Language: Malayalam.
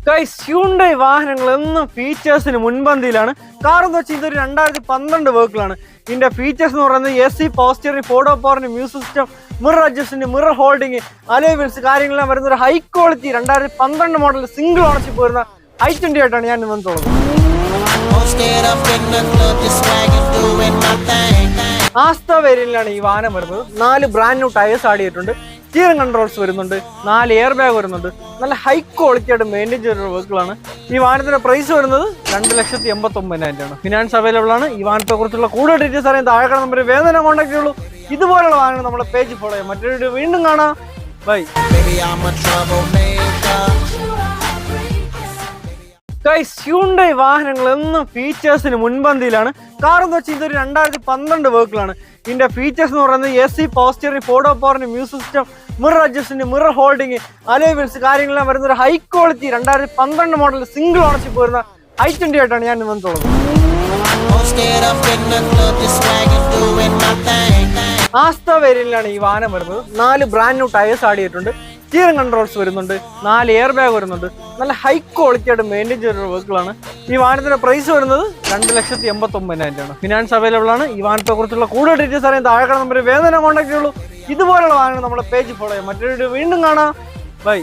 ഗൈസ്, ഹ്യുണ്ടായി വാഹനങ്ങൾ എന്നും ഫീച്ചേഴ്സിന് മുൻപന്തിയിലാണ്. കാറെന്ന് വെച്ചാൽ ഇതൊരു 2012 വെഹിക്കിളാണ്. ഇതിന്റെ ഫീച്ചേഴ്സ് എന്ന് പറയുന്നത് AC, പവർ സ്റ്റിയറിംഗ്, 4 ഡോർ പവറിന്റെ music system, mirror adjustment, mirror holding, alloy wheels കാര്യങ്ങളെല്ലാം വരുന്ന ഒരു high quality 2012 model single ownership വരുന്ന i20 ആയിട്ടാണ് ഞാൻ വന്നിട്ടുള്ളത്. ആസ്ത വേരിയന്റിലാണ് ഈ വാഹനം വരുന്നത്. 4 ബ്രാൻഡ് ന്യൂ ടയേഴ്സ് ആഡ് ചെയ്തിട്ടുണ്ട്. സ്റ്റിയറിംഗ് കൺട്രോൾസ് വരുന്നുണ്ട്, 4 എയർ ബാഗ് വരുന്നുണ്ട്. നല്ല ഹൈ ക്വാളിറ്റി ആയിട്ട് മെയിൻറ്റെയിൻ ചെയ്തിട്ടുള്ള വെഹിക്കിളാണ്. ഈ വാഹനത്തിന്റെ പ്രൈസ് വരുന്നത് 2,89,000 ആണ്. ഫിനാൻസ് അവൈലബിൾ ആണ്. ഈ വാഹനത്തെ കുറിച്ചുള്ള കൂടുതൽ ഡീറ്റെയിൽസ് അറിയാൻ താഴെ നമ്പർ വേദന കോൺടാക്ട് ചെയ്യുള്ളൂ. ഇതുപോലുള്ള വാഹനങ്ങൾ നമ്മുടെ പേജ് ഫോളോ ചെയ്യാം. മറ്റൊരു വീഡിയോ വീണ്ടും കാണാം. ബൈ. ഗൈസ്, ഹ്യുണ്ടായി വാഹനങ്ങൾ എന്നും ഫീച്ചേഴ്സിന് മുൻപന്തിയിലാണ്. കാറെന്ന് വെച്ചാൽ ഇതൊരു 2012 വെഹിക്കിളാണ്. ഇതിന്റെ ഫീച്ചേഴ്സ് എന്ന് പറയുന്നത് AC, പവർ സ്റ്റിയറിംഗ്, 4 ഡോർ പവറിന്റെ music system, mirror adjustment, mirror holding, alloy wheels കാര്യങ്ങളെല്ലാം വരുന്ന ഒരു high quality 2012 model single ownership വരുന്ന i20 ആയിട്ടാണ് ഞാൻ വന്നിട്ടുള്ളത്. ആസ്ത വേരിയന്റിലാണ് ഈ വാഹനം വരുന്നത്. 4 ബ്രാൻഡ് ന്യൂ ടയേഴ്സ് ആഡ് ചെയ്തിട്ടുണ്ട്. സ്റ്റിയറിംഗ് കൺട്രോൾസ് വരുന്നുണ്ട്, 4 എയർ ബാഗ് വരുന്നുണ്ട്. നല്ല ഹൈ ക്വാളിറ്റി ആയിട്ട് മെയിൻറ്റെയിൻ ചെയ്തിട്ടുള്ള വെഹിക്കിളാണ്. ഈ വാഹനത്തിന്റെ പ്രൈസ് വരുന്നത് 2,89,000 ആണ്. ഫിനാൻസ് അവൈലബിൾ ആണ്. ഈ വാഹനത്തെ കുറിച്ചുള്ള കൂടുതൽ ഡീറ്റെയിൽസ് അറിയാൻ താഴെ നമ്പർ വേദന കോൺടാക്ട് ചെയ്യുള്ളൂ. ഇതുപോലുള്ള വാഹനങ്ങൾ നമ്മുടെ പേജ് ഫോളോ ചെയ്യാം. മറ്റൊരു വീഡിയോ വീണ്ടും കാണാം. ബൈ.